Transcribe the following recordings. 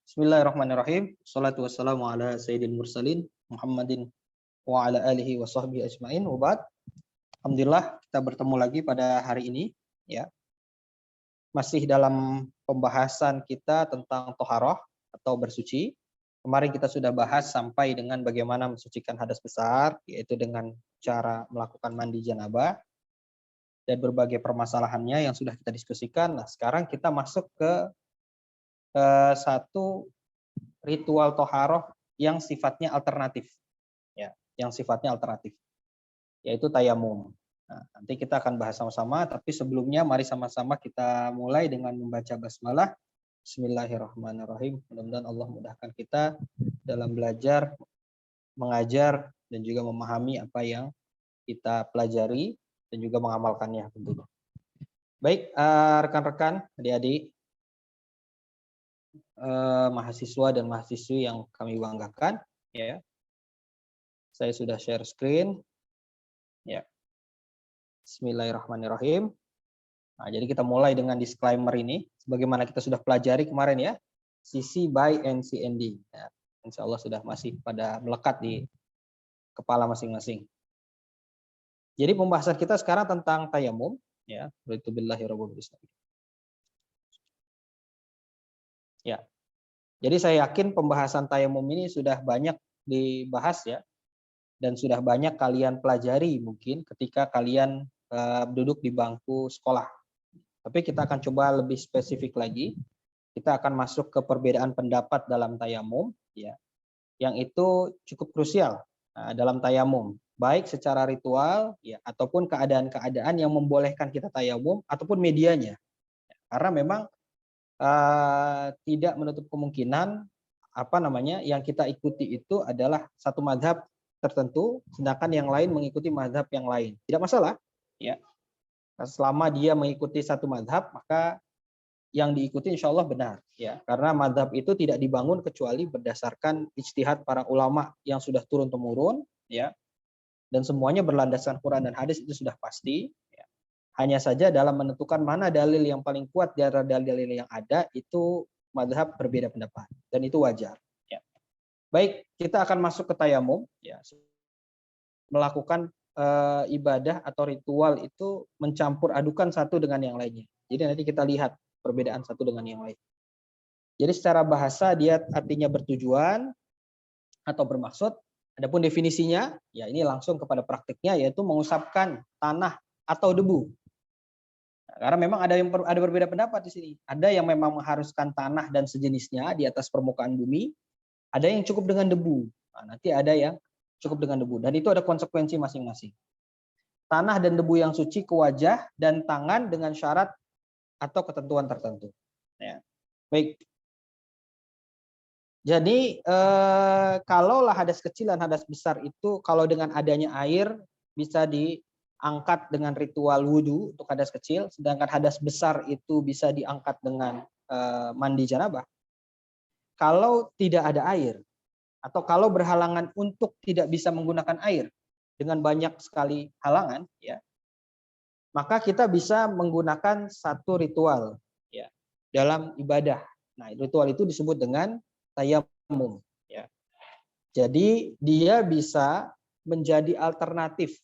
Bismillahirrahmanirrahim. Salatu wassalamu ala sayyidil mursalin Muhammadin wa ala alihi wa sahbihi ajmain. Wa ba'd. Alhamdulillah kita bertemu lagi pada hari ini ya. Masih dalam pembahasan kita tentang toharoh atau bersuci. Kemarin kita sudah bahas sampai dengan bagaimana mensucikan hadas besar, yaitu dengan cara melakukan mandi janabah dan berbagai permasalahannya yang sudah kita diskusikan. Nah, sekarang kita masuk ke satu ritual toharoh yang sifatnya alternatif, ya, yang sifatnya alternatif, yaitu tayamum. Nah, nanti kita akan bahas sama-sama, tapi sebelumnya mari sama-sama kita mulai dengan membaca basmalah. Bismillahirrahmanirrahim. Mudah-mudahan Allah mudahkan kita dalam belajar, mengajar, dan juga memahami apa yang kita pelajari dan juga mengamalkannya tentunya. Baik, rekan-rekan, adik-adik, mahasiswa dan mahasiswi yang kami banggakan, ya. Saya sudah share screen. Ya. Bismillahirrahmanirrahim. Nah, jadi kita mulai dengan disclaimer ini, sebagaimana kita sudah pelajari kemarin ya, CC by NCND. Ya, insya Allah sudah masih pada melekat di kepala masing-masing. Jadi pembahasan kita sekarang tentang tayamum, ya. Ya. Jadi saya yakin pembahasan tayamum ini sudah banyak dibahas ya, dan sudah banyak kalian pelajari mungkin ketika kalian duduk di bangku sekolah. Tapi kita akan coba lebih spesifik lagi. Kita akan masuk ke perbedaan pendapat dalam tayamum, ya, yang itu cukup krusial dalam tayamum, baik secara ritual, ya, ataupun keadaan-keadaan yang membolehkan kita tayamum ataupun medianya. Karena memang tidak menutup kemungkinan yang kita ikuti itu adalah satu mazhab tertentu, sedangkan yang lain mengikuti mazhab yang lain. Tidak masalah, ya. Selama dia mengikuti satu mazhab, maka yang diikuti insya Allah benar, ya. Karena mazhab itu tidak dibangun kecuali berdasarkan ijtihad para ulama yang sudah turun temurun, ya. Dan semuanya berlandaskan Quran dan hadis itu sudah pasti. Ya. Hanya saja dalam menentukan mana dalil yang paling kuat dari dalil-dalil yang ada, itu mazhab berbeda pendapat, dan itu wajar. Ya. Baik, kita akan masuk ke tayamum, ya. Melakukan ibadah atau ritual itu mencampur adukan satu dengan yang lainnya. Jadi nanti kita lihat perbedaan satu dengan yang lain. Jadi secara bahasa dia artinya bertujuan atau bermaksud. Adapun definisinya, ya ini langsung kepada praktiknya, yaitu mengusapkan tanah atau debu. Nah, karena memang ada berbeda pendapat di sini. Ada yang memang mengharuskan tanah dan sejenisnya di atas permukaan bumi. Ada yang cukup dengan debu. Nah, nanti ada yang cukup dengan debu. Dan itu ada konsekuensi masing-masing. Tanah dan debu yang suci ke wajah dan tangan dengan syarat atau ketentuan tertentu. Ya. Baik. Jadi kalaulah hadas kecil dan hadas besar itu kalau dengan adanya air bisa diangkat dengan ritual wudhu untuk hadas kecil, sedangkan hadas besar itu bisa diangkat dengan mandi janabah. Kalau tidak ada air atau kalau berhalangan untuk tidak bisa menggunakan air dengan banyak sekali halangan, ya, maka kita bisa menggunakan satu ritual, ya, dalam ibadah. Nah, ritual itu disebut dengan tayamum, ya. Jadi dia bisa menjadi alternatif.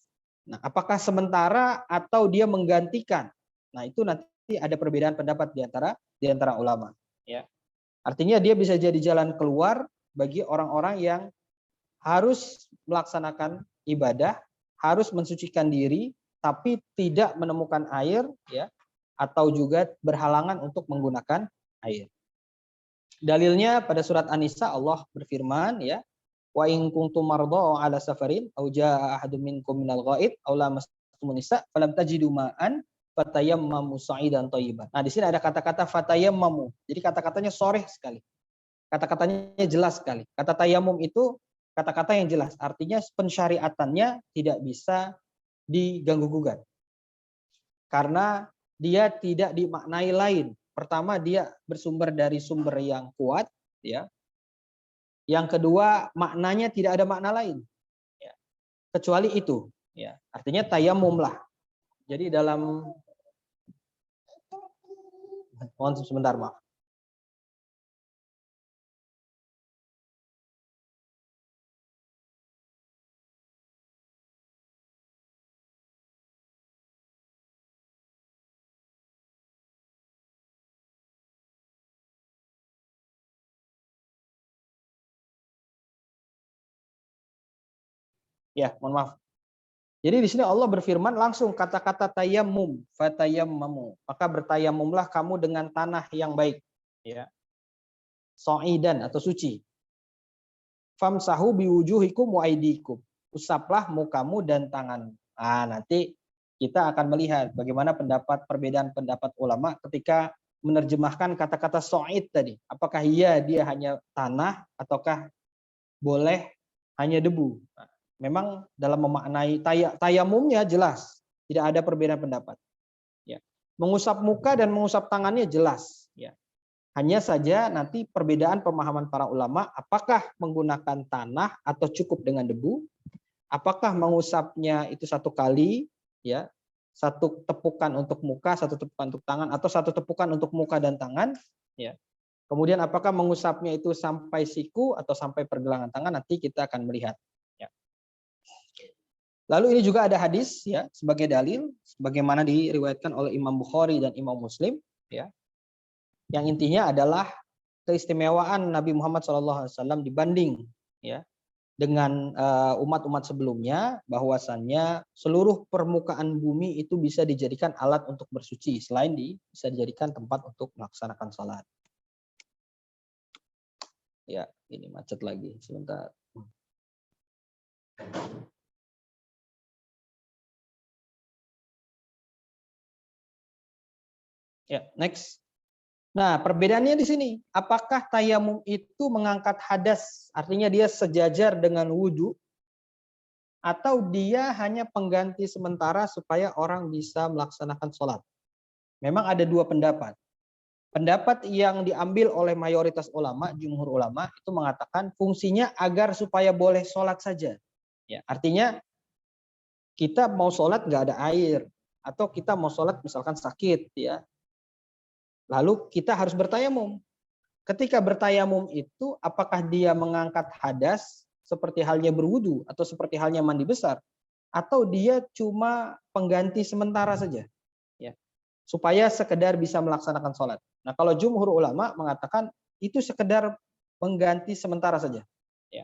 Nah, apakah sementara atau dia menggantikan? Nah, itu nanti ada perbedaan pendapat di antara ulama, ya. Artinya dia bisa jadi jalan keluar bagi orang-orang yang harus melaksanakan ibadah, harus mensucikan diri, tapi tidak menemukan air, ya, atau juga berhalangan untuk menggunakan air. Dalilnya pada surat An-Nisa Allah berfirman, ya, wa in kuntum mardha ala safarin aw jaa ahadun minkum minal ghaid aw lamastumun nisa falam tajidu ma'an fatayammamu sa'idan thayyiban. Nah, di sini ada kata-kata fatayammamu. Jadi kata-katanya sharih sekali. Kata-katanya jelas sekali. Kata tayamum itu kata-kata yang jelas. Artinya pensyariatannya tidak bisa diganggu-gugat. Karena dia tidak dimaknai lain. Pertama, dia bersumber dari sumber yang kuat, ya. Yang kedua, maknanya tidak ada makna lain, ya, kecuali itu, ya. Artinya tayamum lah. Jadi dalam mohon sebentar, maaf. Ya, mohon maaf. Jadi di sini Allah berfirman langsung kata-kata tayammum, fatayammamu. Maka bertayamumlah kamu dengan tanah yang baik, ya. Sha'idan atau suci. Famsahu biwujuhikum wa aydikum. Usaplah mukamu dan tangan. Ah, nanti kita akan melihat bagaimana perbedaan pendapat ulama ketika menerjemahkan kata-kata sha'id tadi. Apakah iya dia hanya tanah ataukah boleh hanya debu? Nah, memang dalam memaknai tayamumnya jelas, tidak ada perbedaan pendapat. Ya. Mengusap muka dan mengusap tangannya jelas. Ya. Hanya saja nanti perbedaan pemahaman para ulama, apakah menggunakan tanah atau cukup dengan debu, apakah mengusapnya itu satu kali, ya, satu tepukan untuk muka, satu tepukan untuk tangan, atau satu tepukan untuk muka dan tangan, ya. Kemudian apakah mengusapnya itu sampai siku atau sampai pergelangan tangan, nanti kita akan melihat. Ya. Lalu ini juga ada hadis ya sebagai dalil, sebagaimana diriwayatkan oleh Imam Bukhari dan Imam Muslim. Ya. Yang intinya adalah keistimewaan Nabi Muhammad SAW dibanding ya dengan umat-umat sebelumnya, bahwasannya seluruh permukaan bumi itu bisa dijadikan alat untuk bersuci, selain bisa dijadikan tempat untuk melaksanakan salat. Ya, ini macet lagi sebentar. Ya, next. Nah, perbedaannya di sini. Apakah tayamum itu mengangkat hadas, artinya dia sejajar dengan wudhu, atau dia hanya pengganti sementara supaya orang bisa melaksanakan sholat? Memang ada dua pendapat. Pendapat yang diambil oleh mayoritas ulama, jumhur ulama, itu mengatakan fungsinya agar supaya boleh sholat saja. Ya, artinya kita mau sholat nggak ada air, atau kita mau sholat misalkan sakit, ya, lalu kita harus bertayamum. Ketika bertayamum itu, apakah dia mengangkat hadas seperti halnya berwudu atau seperti halnya mandi besar, atau dia cuma pengganti sementara saja, ya, supaya sekedar bisa melaksanakan sholat. Nah, kalau jumhur ulama mengatakan itu sekedar pengganti sementara saja. Ya.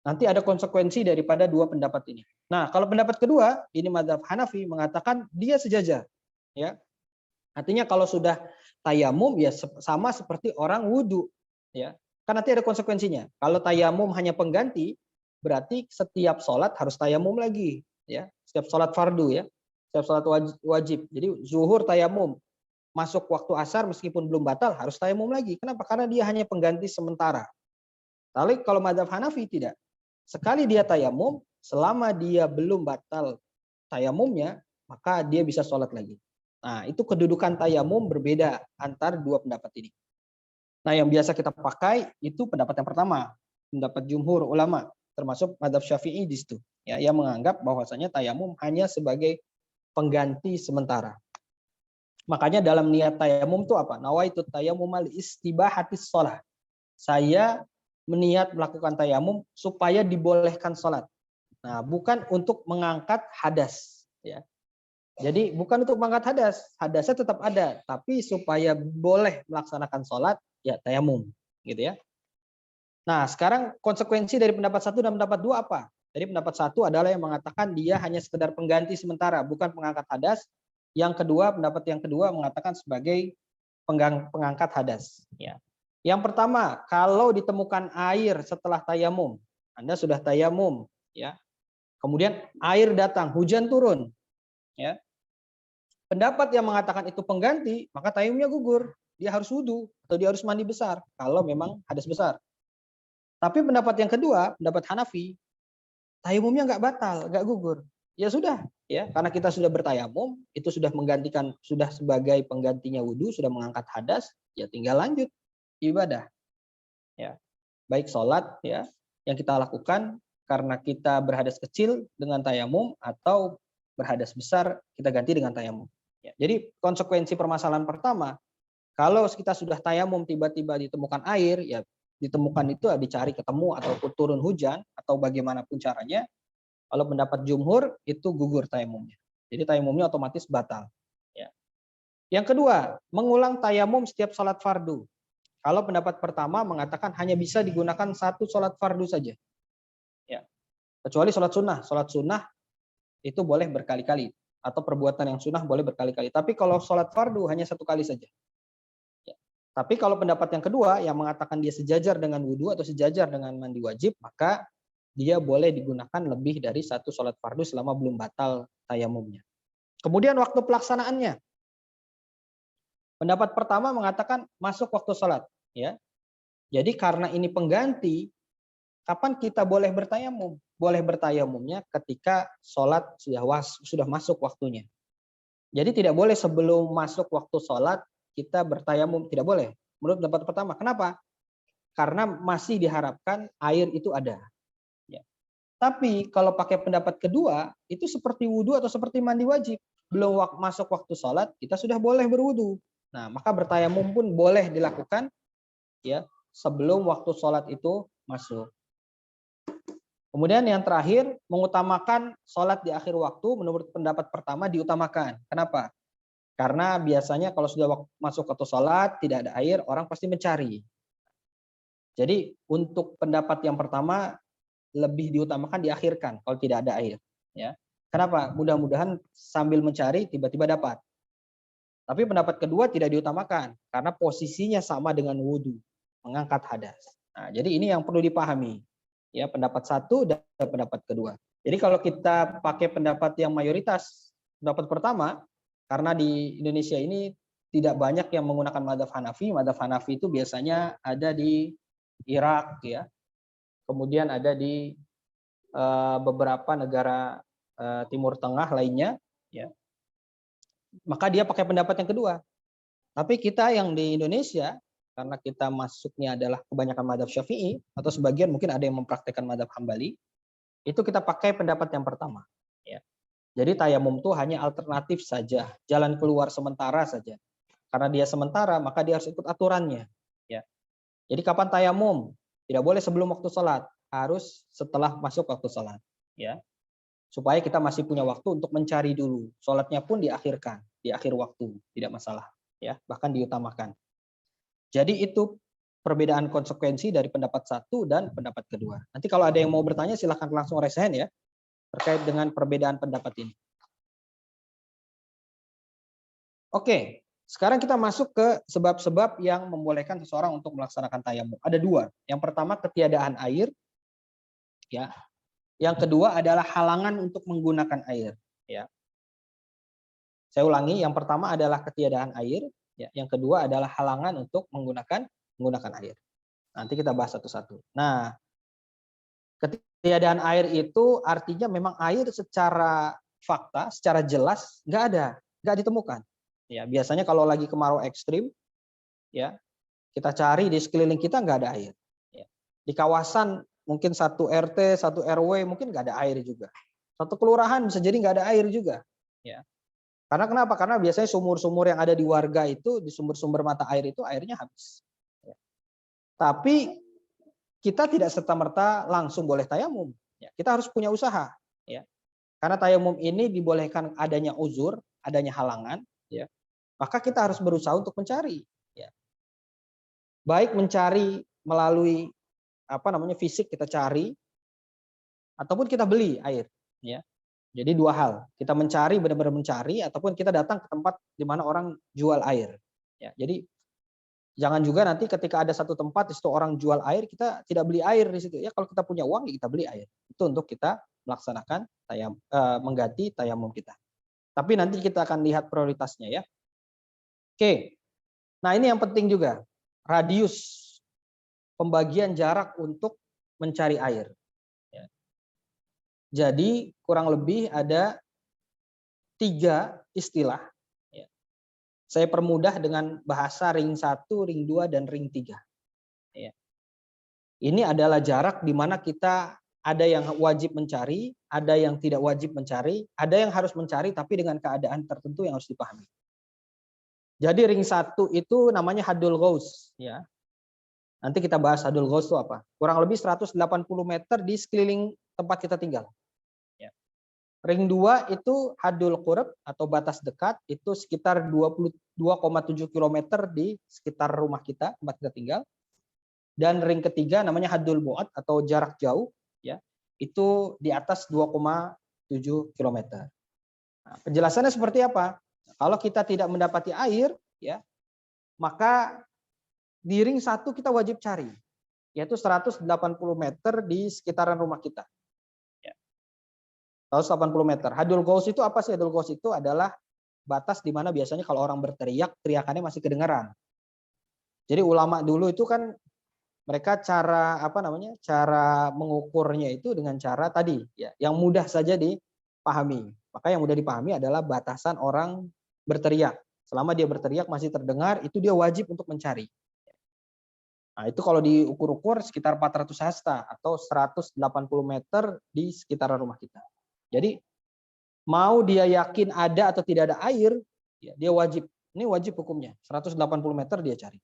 Nanti ada konsekuensi daripada dua pendapat ini. Nah, kalau pendapat kedua, ini mazhab Hanafi mengatakan dia sejajar. Ya. Artinya kalau sudah tayamum ya sama seperti orang wudhu. Ya. Kan nanti ada konsekuensinya. Kalau tayamum hanya pengganti, berarti setiap sholat harus tayamum lagi. Ya. Setiap sholat fardu ya. Setiap sholat wajib. Jadi zuhur tayamum. Masuk waktu asar meskipun belum batal harus tayamum lagi. Kenapa? Karena dia hanya pengganti sementara. Tapi kalau mazhab Hanafi tidak. Sekali dia tayamum, selama dia belum batal tayamumnya, maka dia bisa sholat lagi. Nah, itu kedudukan tayamum berbeda antara dua pendapat ini. Nah, yang biasa kita pakai itu pendapat yang pertama, pendapat jumhur ulama, termasuk mazhab Syafi'i di situ, ya, yang menganggap bahwasanya tayamum hanya sebagai pengganti sementara. Makanya dalam niat tayamum itu apa? Nawaitu tayamum al istibahatis shalah. Saya meniat melakukan tayamum supaya dibolehkan sholat. Nah, bukan untuk mengangkat hadas. Ya. Jadi bukan untuk mengangkat hadas. Hadasnya tetap ada. Tapi supaya boleh melaksanakan sholat, ya tayamum. Gitu ya. Nah, sekarang konsekuensi dari pendapat satu dan pendapat dua apa? Jadi pendapat satu adalah yang mengatakan dia hanya sekedar pengganti sementara, bukan pengangkat hadas. Yang kedua, pendapat yang kedua mengatakan sebagai pengangkat hadas. Ya. Yang pertama, kalau ditemukan air setelah tayamum, Anda sudah tayamum, ya. Kemudian air datang, hujan turun, ya. Pendapat yang mengatakan itu pengganti, maka tayamumnya gugur. Dia harus wudu atau dia harus mandi besar kalau memang hadas besar. Tapi pendapat yang kedua, pendapat Hanafi, tayamumnya nggak batal, nggak gugur. Ya sudah, ya, karena kita sudah bertayamum, itu sudah menggantikan, sudah sebagai penggantinya wudhu, sudah mengangkat hadas, ya tinggal lanjut ibadah. Ya, baik sholat ya yang kita lakukan karena kita berhadas kecil dengan tayamum atau berhadas besar kita ganti dengan tayamum. Ya, jadi konsekuensi permasalahan pertama, kalau kita sudah tayamum tiba-tiba ditemukan air, ya ditemukan itu dicari ketemu ataupun turun hujan atau bagaimanapun caranya. Kalau pendapat jumhur itu gugur tayamumnya. Jadi tayamumnya otomatis batal. Ya. Yang kedua, mengulang tayamum setiap sholat fardu. Kalau pendapat pertama mengatakan hanya bisa digunakan satu sholat fardu saja. Ya. Kecuali sholat sunnah itu boleh berkali-kali, atau perbuatan yang sunnah boleh berkali-kali. Tapi kalau sholat fardu hanya satu kali saja. Ya. Tapi kalau pendapat yang kedua yang mengatakan dia sejajar dengan wudhu atau sejajar dengan mandi wajib, maka dia boleh digunakan lebih dari satu sholat fardu selama belum batal tayamumnya. Kemudian waktu pelaksanaannya. Pendapat pertama mengatakan masuk waktu sholat. Ya. Jadi karena ini pengganti, kapan kita boleh bertayamum? Boleh bertayamumnya ketika sholat sudah masuk waktunya. Jadi tidak boleh sebelum masuk waktu sholat kita bertayamum, tidak boleh. Menurut pendapat pertama. Kenapa? Karena masih diharapkan air itu ada. Ya. Tapi kalau pakai pendapat kedua, itu seperti wudhu atau seperti mandi wajib. Belum masuk waktu sholat, kita sudah boleh berwudhu. Nah, maka bertayamum pun boleh dilakukan ya sebelum waktu sholat itu masuk. Kemudian yang terakhir, mengutamakan sholat di akhir waktu, menurut pendapat pertama diutamakan. Kenapa? Karena biasanya kalau sudah masuk waktu sholat, tidak ada air, orang pasti mencari. Jadi untuk pendapat yang pertama, lebih diutamakan diakhirkan kalau tidak ada air. Ya. Kenapa? Mudah-mudahan sambil mencari, tiba-tiba dapat. Tapi pendapat kedua tidak diutamakan, karena posisinya sama dengan wudhu, mengangkat hadas. Nah, jadi ini yang perlu dipahami. Ya, pendapat satu dan pendapat kedua. Jadi kalau kita pakai pendapat yang mayoritas, pendapat pertama, karena di Indonesia ini tidak banyak yang menggunakan madzhab Hanafi. Madzhab Hanafi itu biasanya ada di Irak, ya. Kemudian ada di beberapa negara Timur Tengah lainnya, ya. Maka dia pakai pendapat yang kedua. Tapi kita yang di Indonesia, karena kita masuknya adalah kebanyakan madzhab Syafi'i atau sebagian mungkin ada yang mempraktikkan madzhab Hambali, itu kita pakai pendapat yang pertama. Ya. Jadi tayamum itu hanya alternatif saja, jalan keluar sementara saja. Karena dia sementara, maka dia harus ikut aturannya. Ya. Jadi kapan tayamum? Tidak boleh sebelum waktu sholat, harus setelah masuk waktu sholat. Ya. Supaya kita masih punya waktu untuk mencari dulu. Sholatnya pun diakhirkan, di akhir waktu, tidak masalah. Ya, bahkan diutamakan. Jadi itu perbedaan konsekuensi dari pendapat satu dan pendapat kedua. Nanti kalau ada yang mau bertanya silahkan langsung raise hand ya terkait dengan perbedaan pendapat ini. Oke, sekarang kita masuk ke sebab-sebab yang membolehkan seseorang untuk melaksanakan tayamum. Ada dua. Yang pertama ketiadaan air, ya. Yang kedua adalah halangan untuk menggunakan air. Ya. Saya ulangi, yang pertama adalah ketiadaan air. Ya, yang kedua adalah halangan untuk menggunakan air. Nanti kita bahas satu-satu. Nah, ketiadaan air itu artinya memang air secara fakta, secara jelas nggak ditemukan. Ya, biasanya kalau lagi kemarau ekstrim, ya kita cari di sekeliling kita nggak ada air. Ya. Di kawasan mungkin satu RT, satu RW mungkin nggak ada air juga. Satu kelurahan bisa jadi nggak ada air juga. Ya. Karena kenapa? Karena biasanya sumur-sumur yang ada di warga itu, di sumber-sumber mata air itu airnya habis. Ya. Tapi kita tidak serta-merta langsung boleh tayamum. Ya. Kita harus punya usaha. Ya. Karena tayamum ini dibolehkan adanya uzur, adanya halangan. Ya. Maka kita harus berusaha untuk mencari. Ya. Baik mencari melalui fisik kita cari, ataupun kita beli air. Ya. Jadi dua hal, kita mencari benar-benar mencari, ataupun kita datang ke tempat di mana orang jual air. Ya, jadi jangan juga nanti ketika ada satu tempat di situ orang jual air, kita tidak beli air di situ. Ya kalau kita punya uang kita beli air. Itu untuk kita melaksanakan mengganti tayamum kita. Tapi nanti kita akan lihat prioritasnya ya. Oke, nah ini yang penting juga, radius pembagian jarak untuk mencari air. Jadi kurang lebih ada 3 istilah. Saya permudah dengan bahasa ring 1, ring 2, dan ring 3. Ini adalah jarak di mana kita ada yang wajib mencari, ada yang tidak wajib mencari, ada yang harus mencari tapi dengan keadaan tertentu yang harus dipahami. Jadi ring 1 itu namanya hadul ghaus. Ya. Nanti kita bahas hadul ghaus itu apa. Kurang lebih 180 meter di sekeliling tempat kita tinggal. Ring 2 itu hadul qurb atau batas dekat, itu sekitar 22,7 km di sekitar rumah kita, tempat kita tinggal. Dan ring ketiga namanya hadul bu'ad atau jarak jauh, ya. itu di atas 2,7 km. Nah, penjelasannya seperti apa? Kalau kita tidak mendapati air, ya, maka di ring 1 kita wajib cari, yaitu 180 meter di sekitaran rumah kita. Ya. 180 meter. Hadul Ghaus itu apa sih? Hadul Ghaus itu adalah batas di mana biasanya kalau orang berteriak, teriakannya masih kedengaran. Jadi ulama dulu itu kan mereka cara cara mengukurnya itu dengan cara tadi, ya, yang mudah saja dipahami. Maka yang mudah dipahami adalah batasan orang berteriak. Selama dia berteriak masih terdengar, itu dia wajib untuk mencari. Nah, itu kalau diukur-ukur sekitar 400 hasta atau 180 meter di sekitaran rumah kita. Jadi mau dia yakin ada atau tidak ada air, ya, dia wajib. Ini wajib hukumnya. 180 meter dia cari.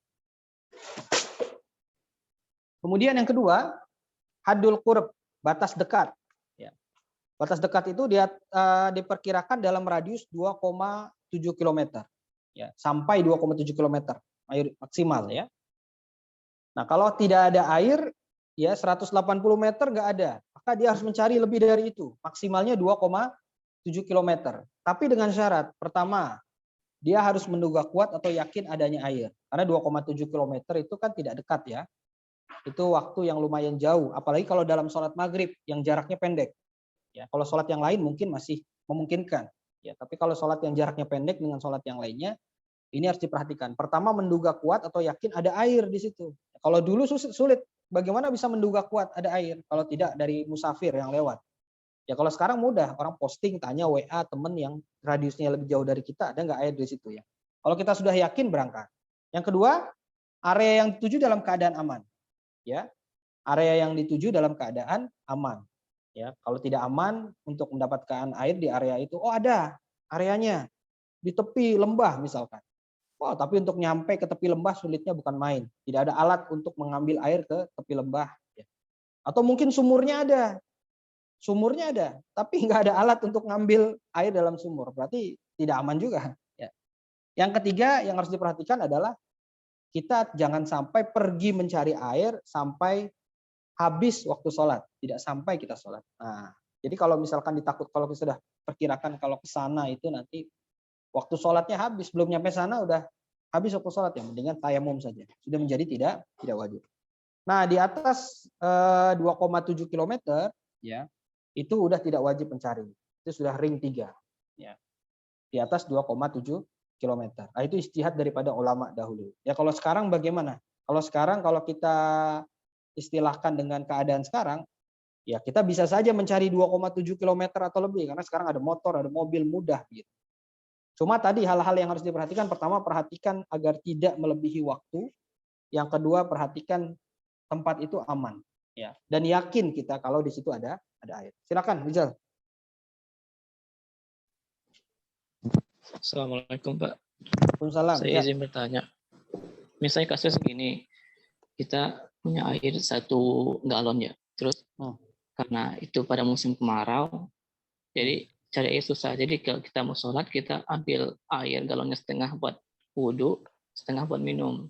Kemudian yang kedua, hadul qurb, batas dekat. Ya. Batas dekat itu dia diperkirakan dalam radius 2,7 km. Ya, sampai 2,7 km maksimal, ya. Nah, kalau tidak ada air, ya 180 meter nggak ada. Maka dia harus mencari lebih dari itu. Maksimalnya 2,7 km. Tapi dengan syarat, pertama, dia harus menduga kuat atau yakin adanya air. Karena 2,7 km itu kan tidak dekat, ya. Itu waktu yang lumayan jauh, apalagi kalau dalam sholat maghrib yang jaraknya pendek. Ya, kalau sholat yang lain mungkin masih memungkinkan. Ya, tapi kalau sholat yang jaraknya pendek dengan sholat yang lainnya, ini harus diperhatikan. Pertama, menduga kuat atau yakin ada air di situ. Kalau dulu sulit, bagaimana bisa menduga kuat ada air kalau tidak dari musafir yang lewat? Ya kalau sekarang mudah, orang posting, tanya WA teman yang radiusnya lebih jauh dari kita, ada nggak air di situ, ya. Kalau kita sudah yakin, berangkat. Yang kedua, area yang dituju dalam keadaan aman. Ya, area yang dituju dalam keadaan aman. Ya, kalau tidak aman untuk mendapatkan air di area itu, oh ada areanya di tepi lembah misalkan. Oh, tapi untuk nyampe ke tepi lembah sulitnya bukan main. Tidak ada alat untuk mengambil air ke tepi lembah. Ya. Atau mungkin sumurnya ada, tapi nggak ada alat untuk ngambil air dalam sumur. Berarti tidak aman juga. Ya. Yang ketiga yang harus diperhatikan adalah kita jangan sampai pergi mencari air sampai habis waktu sholat, tidak sampai kita sholat. Nah, jadi kalau misalkan kalau kita sudah perkirakan kalau ke sana itu nanti waktu sholatnya habis, belum nyampe sana udah habis waktu sholat, ya mendingan tayamum saja. Sudah menjadi tidak wajib. Nah, di atas 2,7 km, ya, itu udah tidak wajib mencari. Itu sudah ring 3. Ya. Di atas 2,7 km. Nah, itu ijtihad daripada ulama dahulu. Ya kalau sekarang bagaimana? Kalau sekarang kalau kita istilahkan dengan keadaan sekarang, ya kita bisa saja mencari 2,7 km atau lebih karena sekarang ada motor, ada mobil, mudah gitu. Cuma tadi hal-hal yang harus diperhatikan, pertama perhatikan agar tidak melebihi waktu. Yang kedua perhatikan tempat itu aman, ya. Dan yakin kita kalau di situ ada air. Silakan, Rizal. Assalamualaikum, Pak. Waalaikumsalam. Saya Ya. izin bertanya. Misalnya kasus gini, kita punya air 1 galon ya, terus karena itu pada musim kemarau, jadi cari air susah. Jadi kalau kita mau sholat, kita ambil air galonnya setengah buat wudhu, setengah buat minum.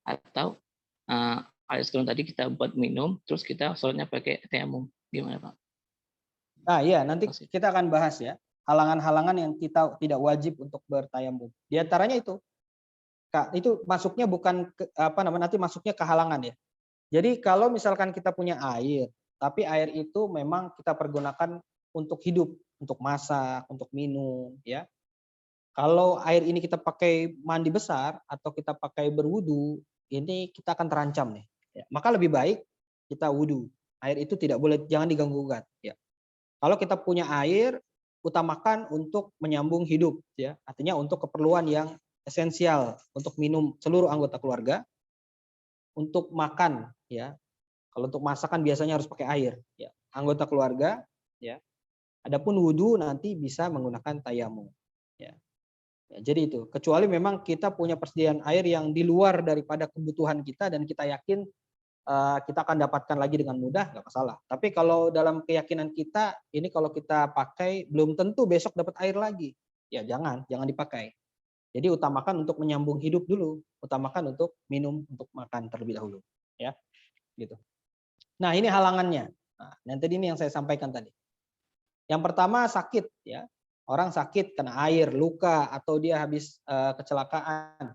Atau air segalon tadi kita buat minum, terus kita sholatnya pakai tayamum. Gimana, Pak? Nah, iya, nanti kita akan bahas, ya, halangan-halangan yang kita tidak wajib untuk bertayamum. Di antaranya itu, Kak, itu masuknya bukan nanti masuknya ke halangan, ya. Jadi kalau misalkan kita punya air, tapi air itu memang kita pergunakan untuk hidup, untuk masak, untuk minum, ya. Kalau air ini kita pakai mandi besar atau kita pakai berwudu, ini kita akan terancam nih. Ya. Maka lebih baik kita wudu. Air itu tidak boleh, jangan diganggu-gugat, ya. Kalau kita punya air, utamakan untuk menyambung hidup, ya. Artinya untuk keperluan yang esensial, untuk minum seluruh anggota keluarga, untuk makan, ya. Kalau untuk masakan biasanya harus pakai air, ya. Anggota keluarga, ya. Adapun wudhu nanti bisa menggunakan tayamum, ya. Ya, jadi itu. Kecuali memang kita punya persediaan air yang di luar daripada kebutuhan kita dan kita yakin kita akan dapatkan lagi dengan mudah, nggak masalah. Tapi kalau dalam keyakinan kita, ini kalau kita pakai belum tentu besok dapat air lagi. Ya jangan dipakai. Jadi utamakan untuk menyambung hidup dulu, utamakan untuk minum, untuk makan terlebih dahulu, ya. Gitu. Nah, ini halangannya. Nah, yang tadi ini yang saya sampaikan tadi. Yang pertama sakit ya. Orang sakit kena air, luka atau dia habis kecelakaan.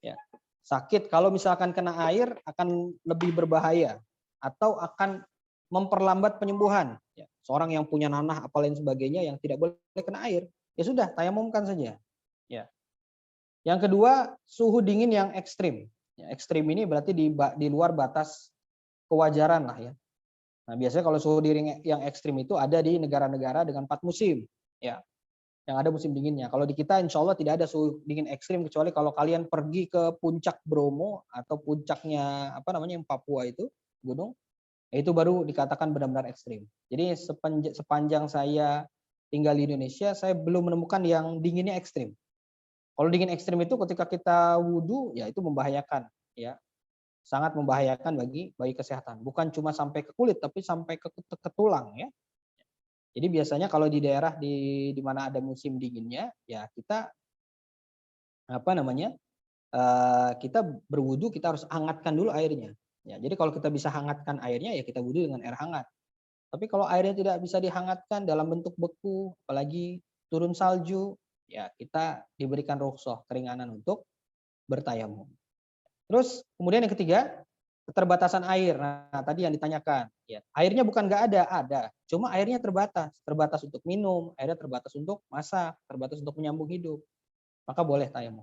Ya. Sakit kalau misalkan kena air akan lebih berbahaya atau akan memperlambat penyembuhan. Ya. Seorang yang punya nanah apa lain sebagainya yang tidak boleh kena air, ya sudah tayamumkan saja. Ya. Yang kedua, suhu dingin yang ekstrim. Ya, ekstrim ini berarti di luar batas kewajaran lah ya. Nah, biasanya kalau suhu dingin yang ekstrim itu ada di negara-negara dengan 4 musim, ya, yang ada musim dinginnya. Kalau di kita insya Allah tidak ada suhu dingin ekstrim kecuali kalau kalian pergi ke puncak Bromo atau puncaknya apa namanya yang Papua itu gunung, itu baru dikatakan benar-benar ekstrim. Jadi sepanjang saya tinggal di Indonesia, saya belum menemukan yang dinginnya ekstrim. Kalau dingin ekstrim itu ketika kita wudhu, ya itu membahayakan, ya. Sangat membahayakan bagi kesehatan. Bukan cuma sampai ke kulit, tapi sampai ke tulang ya. Jadi biasanya kalau di daerah di mana ada musim dinginnya, ya kita apa namanya kita berwudu kita harus hangatkan dulu airnya. Ya, jadi kalau kita bisa hangatkan airnya ya kita wudu dengan air hangat. Tapi kalau airnya tidak bisa dihangatkan dalam bentuk beku, apalagi turun salju, ya kita diberikan rukhsah keringanan untuk bertayamum. Terus kemudian yang ketiga, keterbatasan air. Nah, tadi yang ditanyakan, ya, airnya bukan nggak ada. Cuma airnya terbatas untuk minum, airnya terbatas untuk masak, terbatas untuk menyambung hidup. Maka boleh tayamum.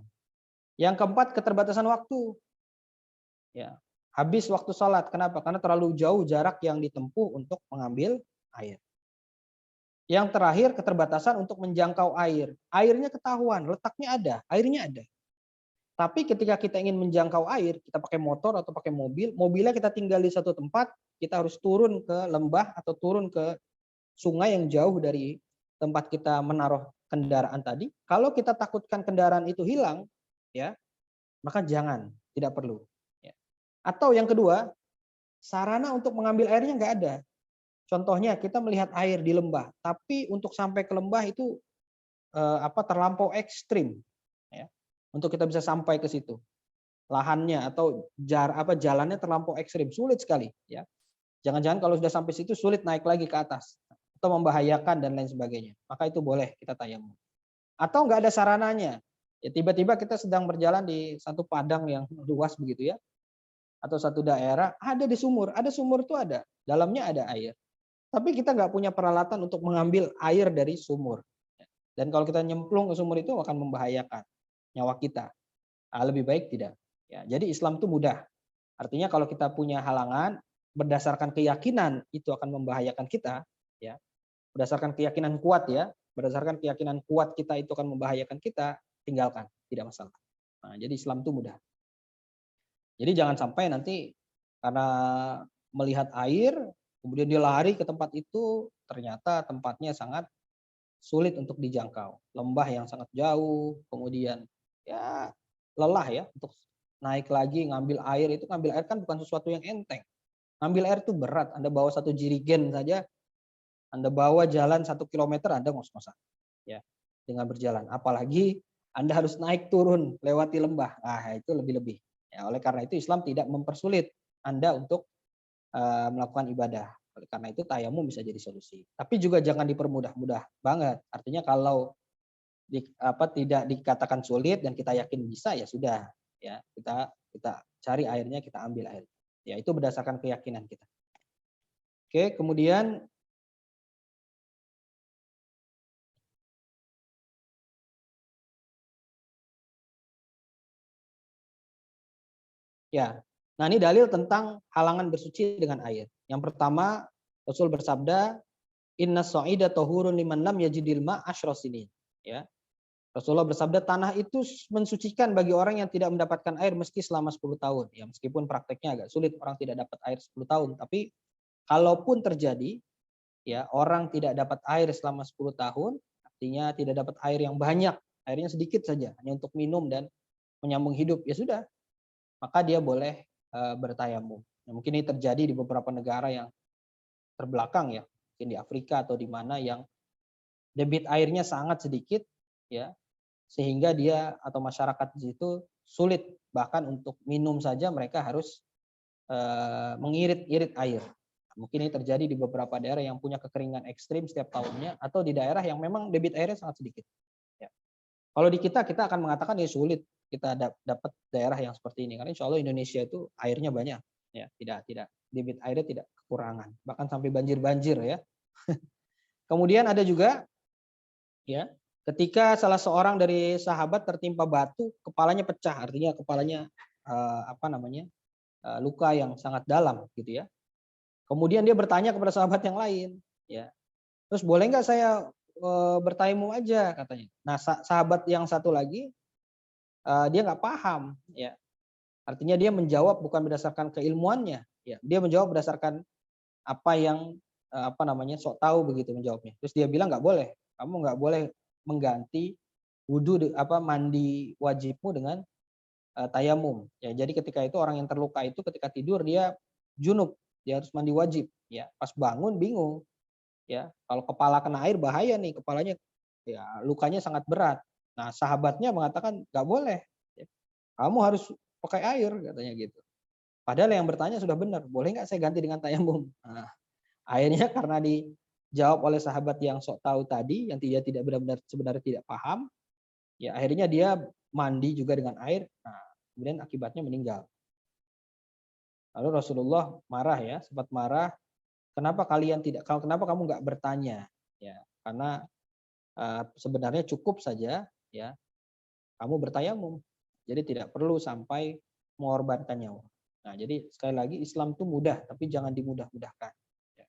Yang keempat, keterbatasan waktu. Ya, habis waktu sholat. Kenapa? Karena terlalu jauh jarak yang ditempuh untuk mengambil air. Yang terakhir, keterbatasan untuk menjangkau air. Airnya ketahuan, letaknya ada, airnya ada. Tapi ketika kita ingin menjangkau air, kita pakai motor atau pakai mobil, mobilnya kita tinggal di satu tempat, kita harus turun ke lembah atau turun ke sungai yang jauh dari tempat kita menaruh kendaraan tadi. Kalau kita takutkan kendaraan itu hilang, ya, maka jangan, tidak perlu. Ya. Atau yang kedua, sarana untuk mengambil airnya nggak ada. Contohnya kita melihat air di lembah, tapi untuk sampai ke lembah itu terlampau ekstrim. Ya. Untuk kita bisa sampai ke situ. Lahannya atau jalannya terlampau ekstrim, sulit sekali ya. Jangan-jangan kalau sudah sampai situ sulit naik lagi ke atas atau membahayakan dan lain sebagainya. Maka itu boleh kita tayamum. Atau nggak ada sarananya. Ya tiba-tiba kita sedang berjalan di satu padang yang luas begitu ya. Atau satu daerah ada di sumur, itu ada, dalamnya ada air. Tapi kita nggak punya peralatan untuk mengambil air dari sumur. Dan kalau kita nyemplung ke sumur itu akan membahayakan nyawa kita. Lebih baik tidak. Ya, jadi Islam itu mudah. Artinya kalau kita punya halangan berdasarkan keyakinan itu akan membahayakan kita, ya. Berdasarkan keyakinan kuat ya, berdasarkan keyakinan kuat kita itu akan membahayakan kita, tinggalkan, tidak masalah. Nah, jadi Islam itu mudah. Jadi jangan sampai nanti karena melihat air kemudian dia lari ke tempat itu ternyata tempatnya sangat sulit untuk dijangkau, lembah yang sangat jauh, kemudian ya lelah ya untuk naik lagi ngambil air. Itu ngambil air kan bukan sesuatu yang enteng. Ngambil air itu berat. Anda bawa satu jirigen saja, Anda bawa jalan 1 kilometer, Anda ngos-ngosan ya dengan berjalan. Apalagi Anda harus naik turun lewati lembah. Nah, itu lebih-lebih. Ya, oleh karena itu Islam tidak mempersulit Anda untuk melakukan ibadah. Oleh karena itu tayamum bisa jadi solusi. Tapi juga jangan dipermudah-mudah banget. Artinya kalau tidak dikatakan sulit dan kita yakin bisa ya sudah ya kita cari airnya, kita ambil air. Ya itu berdasarkan keyakinan kita. Oke, kemudian ya. Nah, ini dalil tentang halangan bersuci dengan air. Yang pertama, Rasul bersabda, "Inna sa'ida tahurun liman lam yajidil ma' asyra sinin." Ya. Rasulullah bersabda, tanah itu mensucikan bagi orang yang tidak mendapatkan air meski selama 10 tahun. Ya, meskipun prakteknya agak sulit, orang tidak dapat air 10 tahun. Tapi kalaupun terjadi, ya orang tidak dapat air selama 10 tahun, artinya tidak dapat air yang banyak, airnya sedikit saja, hanya untuk minum dan menyambung hidup, ya sudah, maka dia boleh bertayamum. Nah, mungkin ini terjadi di beberapa negara yang terbelakang ya, mungkin di Afrika atau di mana yang debit airnya sangat sedikit, ya, sehingga dia atau masyarakat di situ sulit bahkan untuk minum saja mereka harus mengirit-irit air. Mungkin ini terjadi di beberapa daerah yang punya kekeringan ekstrim setiap tahunnya, atau di daerah yang memang debit airnya sangat sedikit. Ya. Kalau di kita akan mengatakan ya sulit kita dapat daerah yang seperti ini, karena insya Allah Indonesia itu airnya banyak, ya tidak debit airnya tidak kekurangan, bahkan sampai banjir ya. Kemudian ada juga ya ketika salah seorang dari sahabat tertimpa batu, kepalanya pecah, artinya kepalanya luka yang sangat dalam gitu ya. Kemudian dia bertanya kepada sahabat yang lain, ya. Terus boleh nggak saya bertayamum aja katanya. Nah sahabat yang satu lagi dia nggak paham, ya. Artinya dia menjawab bukan berdasarkan keilmuannya, ya. Dia menjawab berdasarkan apa yang sok tahu begitu menjawabnya. Terus dia bilang nggak boleh, kamu nggak boleh mengganti mandi wajibmu dengan tayamum. Ya, jadi ketika itu orang yang terluka itu ketika tidur dia junub, dia harus mandi wajib. Ya, pas bangun bingung. Ya, kalau kepala kena air bahaya nih, kepalanya ya lukanya sangat berat. Nah, sahabatnya mengatakan nggak boleh. Ya, kamu harus pakai air katanya gitu. Padahal yang bertanya sudah benar, boleh nggak saya ganti dengan tayamum? Nah, akhirnya karena dijawab oleh sahabat yang sok tahu tadi, yang tidak benar-benar sebenarnya tidak paham, ya akhirnya dia mandi juga dengan air. Nah, kemudian akibatnya meninggal. Lalu Rasulullah marah ya, sempat marah. Kenapa kamu nggak bertanya? Ya, karena sebenarnya cukup saja ya kamu bertayamum. Jadi tidak perlu sampai mengorbankan nyawa. Nah, jadi sekali lagi Islam itu mudah, tapi jangan dimudah-mudahkan. Ya.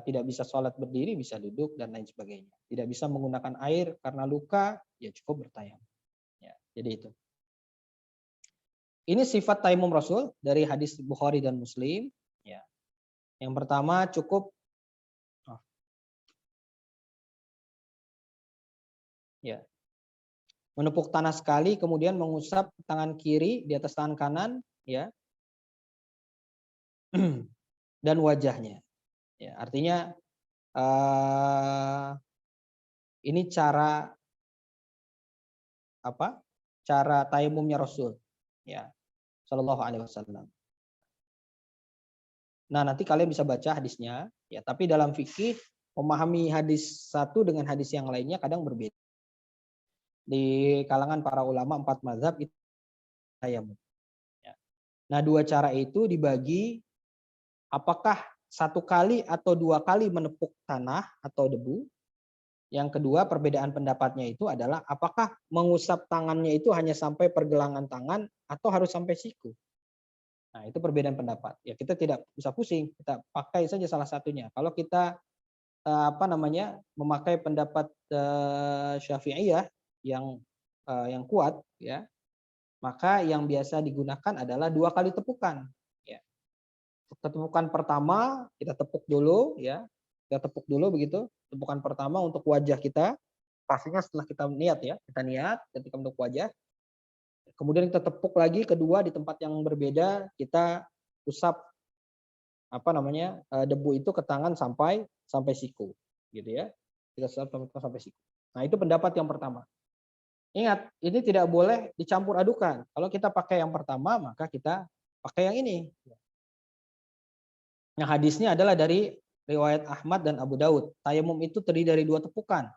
Tidak bisa sholat berdiri, bisa duduk dan lain sebagainya. Tidak bisa menggunakan air karena luka, ya cukup bertayamum. Ya, jadi itu. Ini sifat tayamum Rasul dari hadis Bukhari dan Muslim. Ya. Yang pertama cukup ya menepuk tanah sekali, kemudian mengusap tangan kiri di atas tangan kanan, ya, dan wajahnya. Ya, artinya ini cara cara tayamumnya Rasul, ya, Shallallahu Alaihi Wasallam. Nah, nanti kalian bisa baca hadisnya, ya. Tapi dalam fikih memahami hadis satu dengan hadis yang lainnya kadang berbeda. Di kalangan para ulama 4 mazhab itu tayamum. Ya. Nah, 2 cara itu dibagi apakah 1 kali atau 2 kali menepuk tanah atau debu. Yang kedua perbedaan pendapatnya itu adalah apakah mengusap tangannya itu hanya sampai pergelangan tangan atau harus sampai siku. Nah, itu perbedaan pendapat. Ya, kita tidak usah pusing, kita pakai saja salah satunya. Kalau kita memakai pendapat Syafi'iyah yang kuat, ya, maka yang biasa digunakan adalah 2 kali tepukan. Ya. Tepukan pertama kita tepuk dulu, ya, kita tepuk dulu begitu. Tepukan pertama untuk wajah kita, pastinya setelah kita niat ya, kita niat ketika untuk wajah. Kemudian kita tepuk lagi kedua di tempat yang berbeda, kita usap debu itu ke tangan sampai siku, gitu ya. Kita usap sampai siku. Nah, itu pendapat yang pertama. Ingat, ini tidak boleh dicampur adukan. Kalau kita pakai yang pertama, maka kita pakai yang ini. Nah, hadisnya adalah dari riwayat Ahmad dan Abu Daud. Tayamum itu terdiri dari 2 tepukan.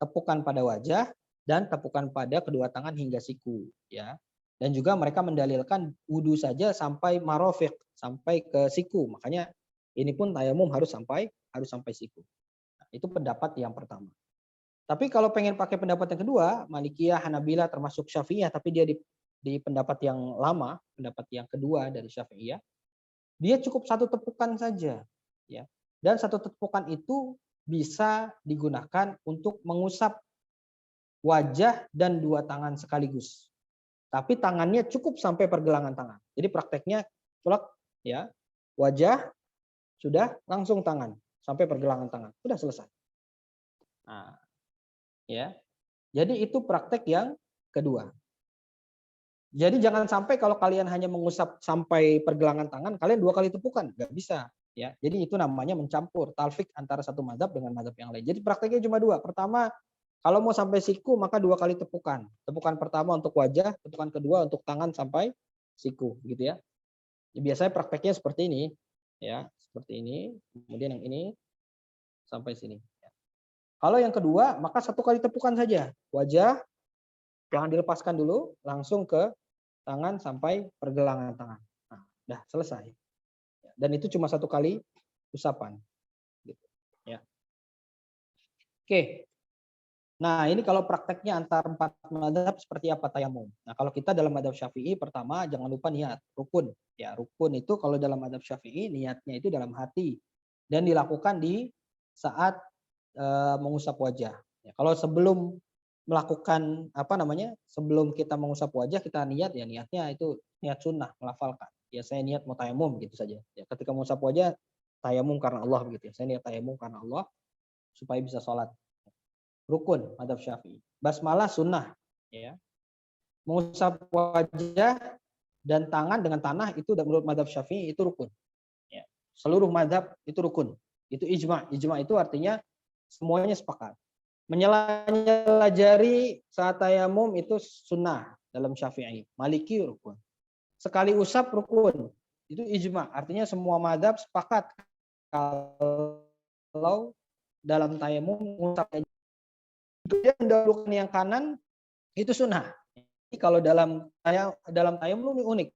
Tepukan pada wajah dan tepukan pada kedua tangan hingga siku, ya. Dan juga mereka mendalilkan wudu saja sampai marafiq, sampai ke siku. Makanya ini pun tayamum harus sampai siku. Nah, itu pendapat yang pertama. Tapi kalau pengen pakai pendapat yang kedua, Malikiyah, Hanabilah termasuk Syafi'iyah, tapi dia di pendapat yang lama, pendapat yang kedua dari Syafi'iyah, dia cukup 1 tepukan saja, ya. Dan 1 tepukan itu bisa digunakan untuk mengusap wajah dan 2 tangan sekaligus. Tapi tangannya cukup sampai pergelangan tangan. Jadi prakteknya colok, ya, wajah sudah langsung tangan sampai pergelangan tangan, sudah selesai. Nah, ya. Jadi itu praktek yang kedua. Jadi jangan sampai kalau kalian hanya mengusap sampai pergelangan tangan, kalian 2 kali tepukan, nggak bisa. Ya, jadi itu namanya mencampur talfik antara satu mazhab dengan mazhab yang lain. Jadi prakteknya cuma 2. Pertama, kalau mau sampai siku maka 2 kali tepukan. Tepukan pertama untuk wajah, tepukan kedua untuk tangan sampai siku, gitu ya. Biasanya prakteknya seperti ini, ya. seperti ini, kemudian yang ini sampai sini. Kalau yang kedua, maka 1 kali tepukan saja. Wajah, jangan dilepaskan dulu, langsung ke tangan sampai pergelangan tangan. Nah, udah selesai. Dan itu cuma 1 kali usapan. Gitu. Ya. Oke. Nah, ini kalau prakteknya antar 4 mazhab seperti apa tayamum. Nah, kalau kita dalam mazhab Syafi'i, pertama jangan lupa niat, rukun. Ya, rukun itu kalau dalam mazhab Syafi'i niatnya itu dalam hati dan dilakukan di saat mengusap wajah. Ya, kalau sebelum melakukan sebelum kita mengusap wajah kita niat, ya niatnya itu niat sunnah, melafalkan. Ya saya niat mau tayamum gitu saja. Ya, ketika mengusap wajah tayamum karena Allah begitu ya. Saya niat tayamum karena Allah supaya bisa sholat. Rukun mazhab Syafi'i. Basmalah sunnah. Ya. Mengusap wajah dan tangan dengan tanah itu menurut mazhab Syafi'i itu rukun. Ya. Seluruh mazhab itu rukun. Itu ijma'. Ijma' itu artinya semuanya sepakat. Menyela-nyela jari saat tayamum itu sunnah dalam Syafi'i. Maliki rukun. Sekali usap rukun. Itu ijma'. Artinya semua mazhab sepakat kalau dalam tayamum usap kemudian mendahulukan yang kanan itu sunnah. Jadi kalau dalam tayamum ini unik.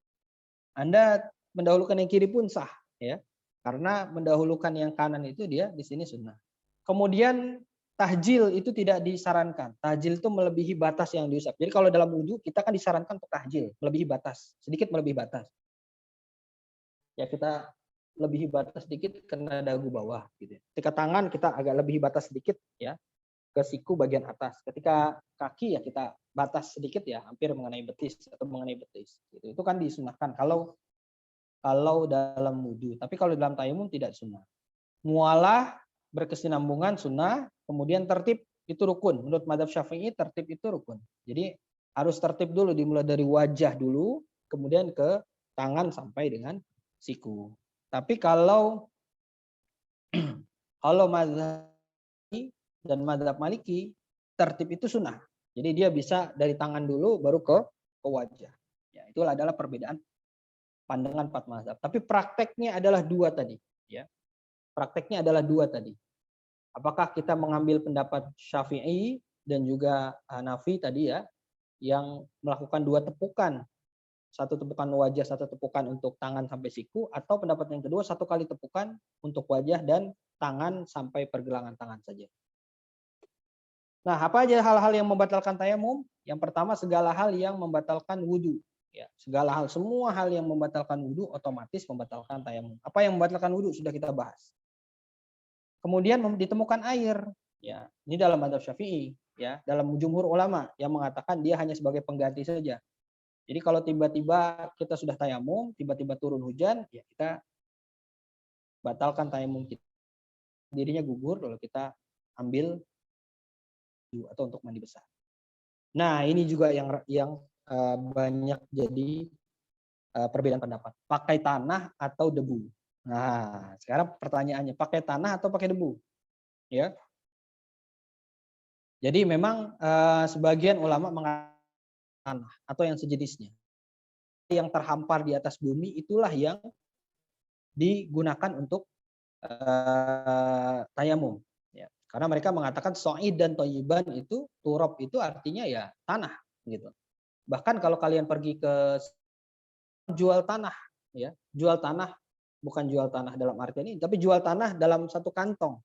Anda mendahulukan yang kiri pun sah, ya. Karena mendahulukan yang kanan itu dia di sini sunnah. Kemudian tahjil itu tidak disarankan. Tahjil itu melebihi batas yang diusap. Jadi kalau dalam wudhu kita kan disarankan untuk tahjil, melebihi batas, sedikit melebihi batas. Ya kita lebihi batas sedikit kena dagu bawah gitu. Ketika tangan kita agak lebihi batas sedikit ya ke siku bagian atas. Ketika kaki ya kita batas sedikit ya hampir mengenai betis atau mengenai betis. Gitu. Itu kan disunahkan kalau dalam wudhu. Tapi kalau dalam tayamum tidak sunnah. Mualah berkesinambungan sunnah, kemudian tertib itu rukun. Menurut mazhab Syafi'i tertib itu rukun. Jadi harus tertib dulu dimulai dari wajah dulu, kemudian ke tangan sampai dengan siku. Tapi kalau mazhab dan mazhab Maliki tertib itu sunnah. Jadi dia bisa dari tangan dulu baru ke wajah. Ya, itulah adalah perbedaan pandangan 4 mazhab. Tapi prakteknya adalah 2 tadi, ya. Prakteknya adalah 2 tadi. Apakah kita mengambil pendapat Syafi'i dan juga Hanafi tadi ya, yang melakukan 2 tepukan. 1 tepukan wajah, 1 tepukan untuk tangan sampai siku, atau pendapat yang kedua 1 kali tepukan untuk wajah dan tangan sampai pergelangan tangan saja. Nah, apa aja hal-hal yang membatalkan tayamum? Yang pertama segala hal yang membatalkan wudhu. Ya, segala hal, semua hal yang membatalkan wudhu otomatis membatalkan tayamum. Apa yang membatalkan wudhu sudah kita bahas. Kemudian ditemukan air, ya ini dalam mazhab Syafi'i, ya dalam jumhur ulama yang mengatakan dia hanya sebagai pengganti saja. Jadi kalau tiba-tiba kita sudah tayamum, tiba-tiba turun hujan, ya kita batalkan tayamum kita. Dirinya gugur kalau kita ambil atau untuk mandi besar. Nah ini juga yang banyak jadi perbedaan pendapat. Pakai tanah atau debu. Nah, sekarang pertanyaannya, pakai tanah atau pakai debu? Ya. Jadi memang sebagian ulama mengatakan tanah atau yang sejenisnya. Yang terhampar di atas bumi itulah yang digunakan untuk tayamum. Ya. Karena mereka mengatakan so'id dan toyiban itu, turab itu artinya ya tanah. Gitu. Bahkan kalau kalian pergi ke jual tanah, ya jual tanah, bukan jual tanah dalam artian ini, tapi jual tanah dalam satu kantong,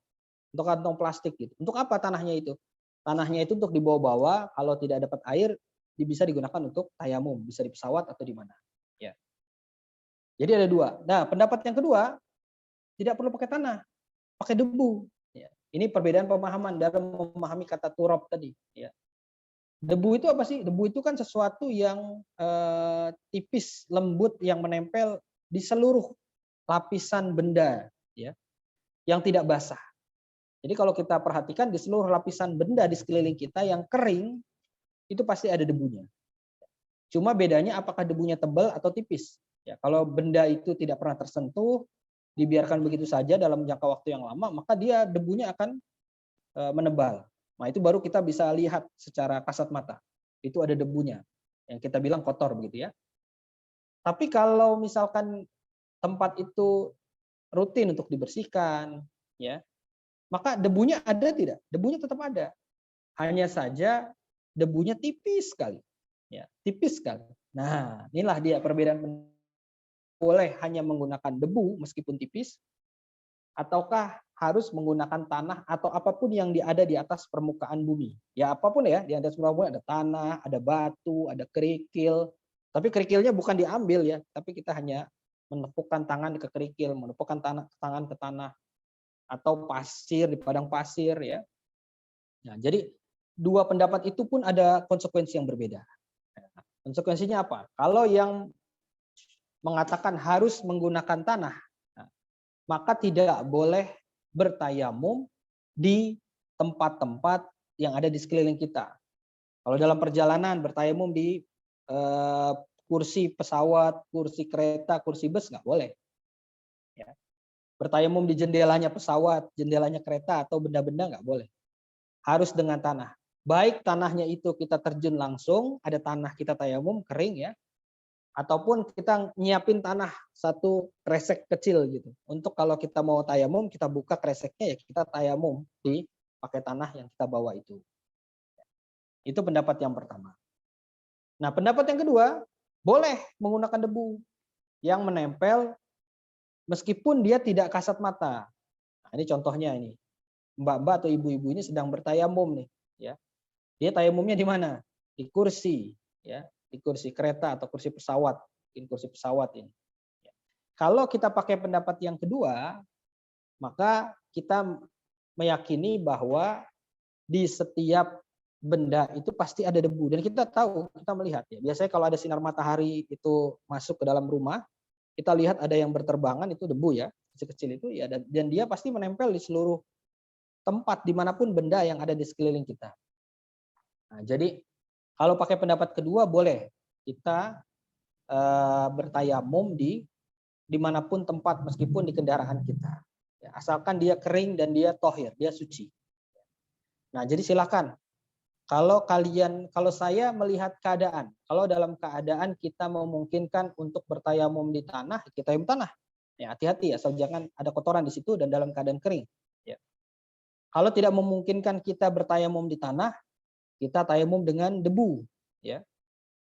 untuk kantong plastik gitu. Untuk apa tanahnya itu? Tanahnya itu untuk dibawa-bawa, kalau tidak dapat air, bisa digunakan untuk tayamum, bisa di pesawat atau di mana. Ya. Jadi ada 2. Nah, pendapat yang kedua, tidak perlu pakai tanah, pakai debu. Ya. Ini perbedaan pemahaman dalam memahami kata turab tadi. Ya. Debu itu apa sih? Debu itu kan sesuatu yang tipis, lembut, yang menempel di seluruh lapisan benda, ya, yang tidak basah. Jadi kalau kita perhatikan di seluruh lapisan benda di sekeliling kita yang kering, itu pasti ada debunya. Cuma bedanya apakah debunya tebal atau tipis. Ya, kalau benda itu tidak pernah tersentuh, dibiarkan begitu saja dalam jangka waktu yang lama, maka dia debunya akan menebal. Nah, itu baru kita bisa lihat secara kasat mata. Itu ada debunya. Yang kita bilang kotor begitu ya. Tapi kalau misalkan tempat itu rutin untuk dibersihkan, ya. Maka debunya ada tidak? Debunya tetap ada. Hanya saja debunya tipis sekali. Ya, tipis sekali. Nah, inilah dia perbedaan, boleh hanya menggunakan debu meskipun tipis, ataukah harus menggunakan tanah atau apapun yang ada di atas permukaan bumi. Ya apapun ya, di atas permukaan bumi ada tanah, ada batu, ada kerikil. Tapi kerikilnya bukan diambil ya, tapi kita hanya menepukkan tangan ke kerikil, menepukkan tangan ke tanah, atau pasir di padang pasir ya. Nah, jadi dua pendapat itu pun ada konsekuensi yang berbeda. Konsekuensinya apa? Kalau yang mengatakan harus menggunakan tanah, maka tidak boleh bertayamum di tempat-tempat yang ada di sekeliling kita. Kalau dalam perjalanan bertayamum di kursi pesawat, kursi kereta, kursi bus nggak boleh. Ya. Bertayamum di jendelanya pesawat, jendelanya kereta atau benda-benda nggak boleh. Harus dengan tanah. Baik tanahnya itu kita terjun langsung, ada tanah kita tayamum kering ya, ataupun kita nyiapin tanah satu kresek kecil gitu. Untuk kalau kita mau tayamum, kita buka kreseknya ya kita tayamum di pakai tanah yang kita bawa itu. Itu pendapat yang pertama. Nah, pendapat yang kedua, boleh menggunakan debu yang menempel meskipun dia tidak kasat mata. Nah, ini contohnya ini. Mbak-mbak atau ibu-ibu ini sedang bertayamum nih, ya. Dia tayamumnya di mana? Di kursi, ya, di kursi kereta atau kursi pesawat, mungkin kursi pesawat ini. Kalau kita pakai pendapat yang kedua, maka kita meyakini bahwa di setiap benda itu pasti ada debu, dan kita tahu, kita melihat ya. Biasanya kalau ada sinar matahari itu masuk ke dalam rumah, kita lihat ada yang berterbangan, itu debu ya, kecil-kecil itu ya, dan dia pasti menempel di seluruh tempat dimanapun benda yang ada di sekeliling kita. Nah, jadi kalau pakai pendapat kedua boleh kita bertayamum di dimanapun tempat meskipun di kendaraan kita, ya, asalkan dia kering dan dia tohir, dia suci. Nah, jadi silakan. Kalau saya melihat keadaan, kalau dalam keadaan kita memungkinkan untuk bertayamum di tanah, kita tayamum tanah. Ya, hati-hati asal jangan ada kotoran di situ dan dalam keadaan kering. Ya. Kalau tidak memungkinkan kita bertayamum di tanah, kita tayamum dengan debu, ya,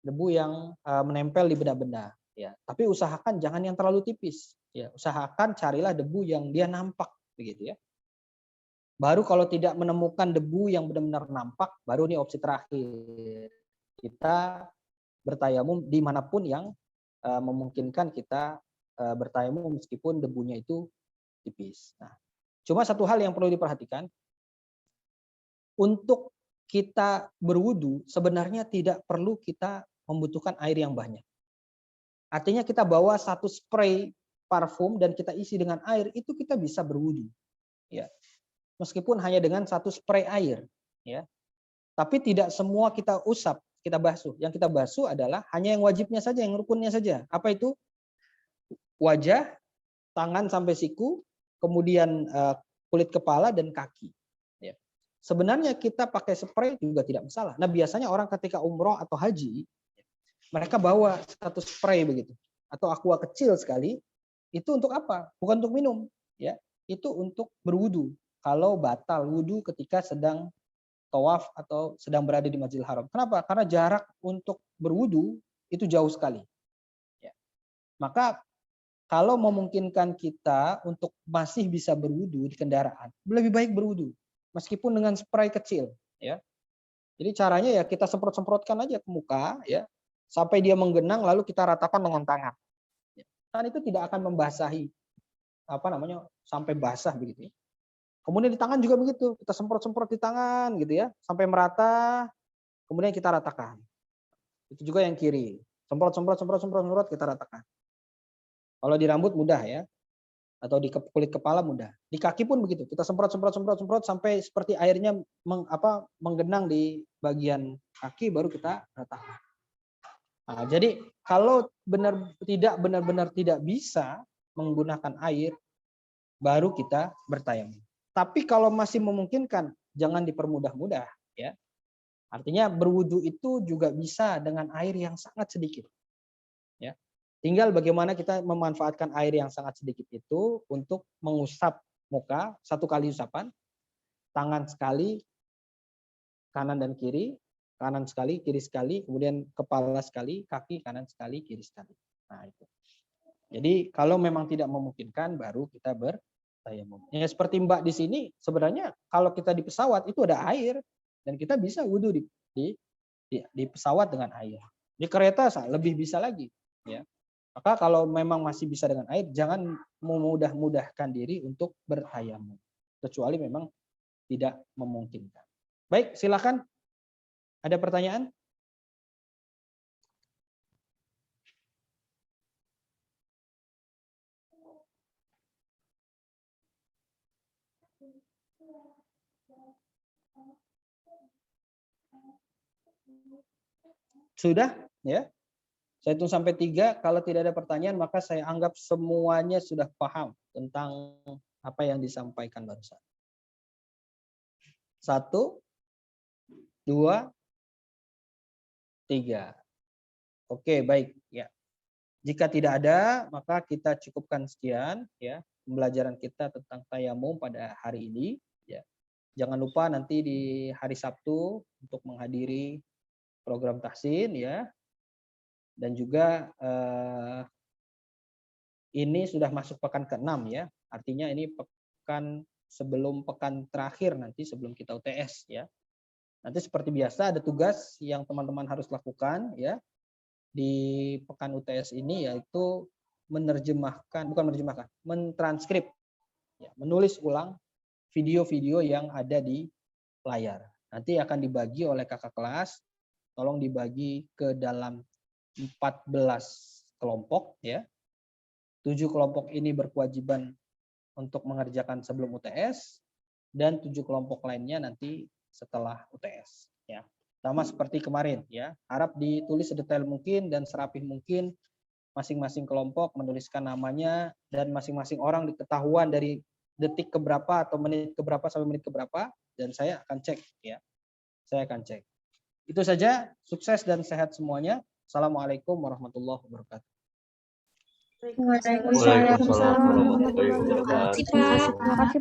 debu yang menempel di benda-benda. Ya, tapi usahakan jangan yang terlalu tipis. Ya, usahakan carilah debu yang dia nampak, begitu ya. Baru kalau tidak menemukan debu yang benar-benar nampak, baru ini opsi terakhir. Kita bertayamum dimanapun yang memungkinkan kita bertayamum meskipun debunya itu tipis. Nah, cuma satu hal yang perlu diperhatikan, untuk kita berwudu sebenarnya tidak perlu kita membutuhkan air yang banyak. Artinya kita bawa satu spray parfum dan kita isi dengan air, itu kita bisa berwudu. Ya. Meskipun hanya dengan satu spray air, ya. Tapi tidak semua kita usap, kita basuh. Yang kita basuh adalah hanya yang wajibnya saja, yang rukunnya saja. Apa itu? Wajah, tangan sampai siku, kemudian kulit kepala dan kaki. Ya. Sebenarnya kita pakai spray juga tidak masalah. Nah, biasanya orang ketika umroh atau haji, mereka bawa satu spray begitu, atau aqua kecil sekali. Itu untuk apa? Bukan untuk minum, ya. Itu untuk berwudu. Kalau batal wudu ketika sedang tawaf atau sedang berada di Masjidil Haram. Kenapa? Karena jarak untuk berwudu itu jauh sekali. Ya. Maka kalau memungkinkan kita untuk masih bisa berwudu di kendaraan, lebih baik berwudu meskipun dengan spray kecil. Ya. Jadi caranya ya kita semprot-semprotkan aja ke muka, ya, sampai dia menggenang, lalu kita ratakan dengan tangan. Ya. Kan itu tidak akan membasahi sampai basah begitu. Ya. Kemudian di tangan juga begitu, kita semprot-semprot di tangan gitu ya, sampai merata, kemudian kita ratakan. Itu juga yang kiri, semprot, kita ratakan. Kalau di rambut mudah ya, atau di kulit kepala mudah. Di kaki pun begitu, kita semprot sampai seperti airnya menggenang di bagian kaki, baru kita ratakan. Nah, jadi kalau benar-benar tidak bisa menggunakan air, baru kita bertayamum. Tapi kalau masih memungkinkan, jangan dipermudah-mudah, ya. Artinya berwudu itu juga bisa dengan air yang sangat sedikit, ya. Tinggal bagaimana kita memanfaatkan air yang sangat sedikit itu untuk mengusap muka, 1 kali usapan, tangan sekali, kanan dan kiri, kanan sekali, kiri sekali, kemudian kepala sekali, kaki kanan sekali, kiri sekali. Nah, itu. Jadi kalau memang tidak memungkinkan baru kita bertayamum. Ya seperti Mbak di sini, sebenarnya kalau kita di pesawat itu ada air dan kita bisa wudhu di pesawat dengan air. Di kereta lebih bisa lagi, ya. Maka kalau memang masih bisa dengan air, jangan memudah-mudahkan diri untuk bertayamum, kecuali memang tidak memungkinkan. Baik, silakan. Ada pertanyaan? Sudah, ya. Saya hitung sampai 3. Kalau tidak ada pertanyaan, maka saya anggap semuanya sudah paham tentang apa yang disampaikan barusan. 1, 2, 3. Oke, baik. Ya. Jika tidak ada, maka kita cukupkan sekian, ya, pembelajaran kita tentang tayamum pada hari ini. Ya. Jangan lupa nanti di hari Sabtu untuk menghadiri program tahsin, ya. Dan juga ini sudah masuk pekan ke-6, ya. Artinya ini pekan sebelum pekan terakhir nanti sebelum kita UTS, ya. Nanti seperti biasa ada tugas yang teman-teman harus lakukan, ya. Di pekan UTS ini yaitu mentranskrip, ya, menulis ulang video-video yang ada di layar. Nanti akan dibagi oleh kakak kelas, tolong dibagi ke dalam 14 kelompok, ya. 7 kelompok ini berkewajiban untuk mengerjakan sebelum UTS dan 7 kelompok lainnya nanti setelah UTS, ya. Sama seperti kemarin, ya. Harap ditulis sedetail mungkin dan serapih mungkin, masing-masing kelompok menuliskan namanya dan masing-masing orang diketahuan dari detik keberapa atau menit keberapa sampai menit keberapa, dan saya akan cek, ya. Saya akan cek. Itu saja, sukses dan sehat semuanya. Assalamualaikum warahmatullahi wabarakatuh. Waalaikumsalam warahmatullahi wabarakatuh. Terima kasih, Pak.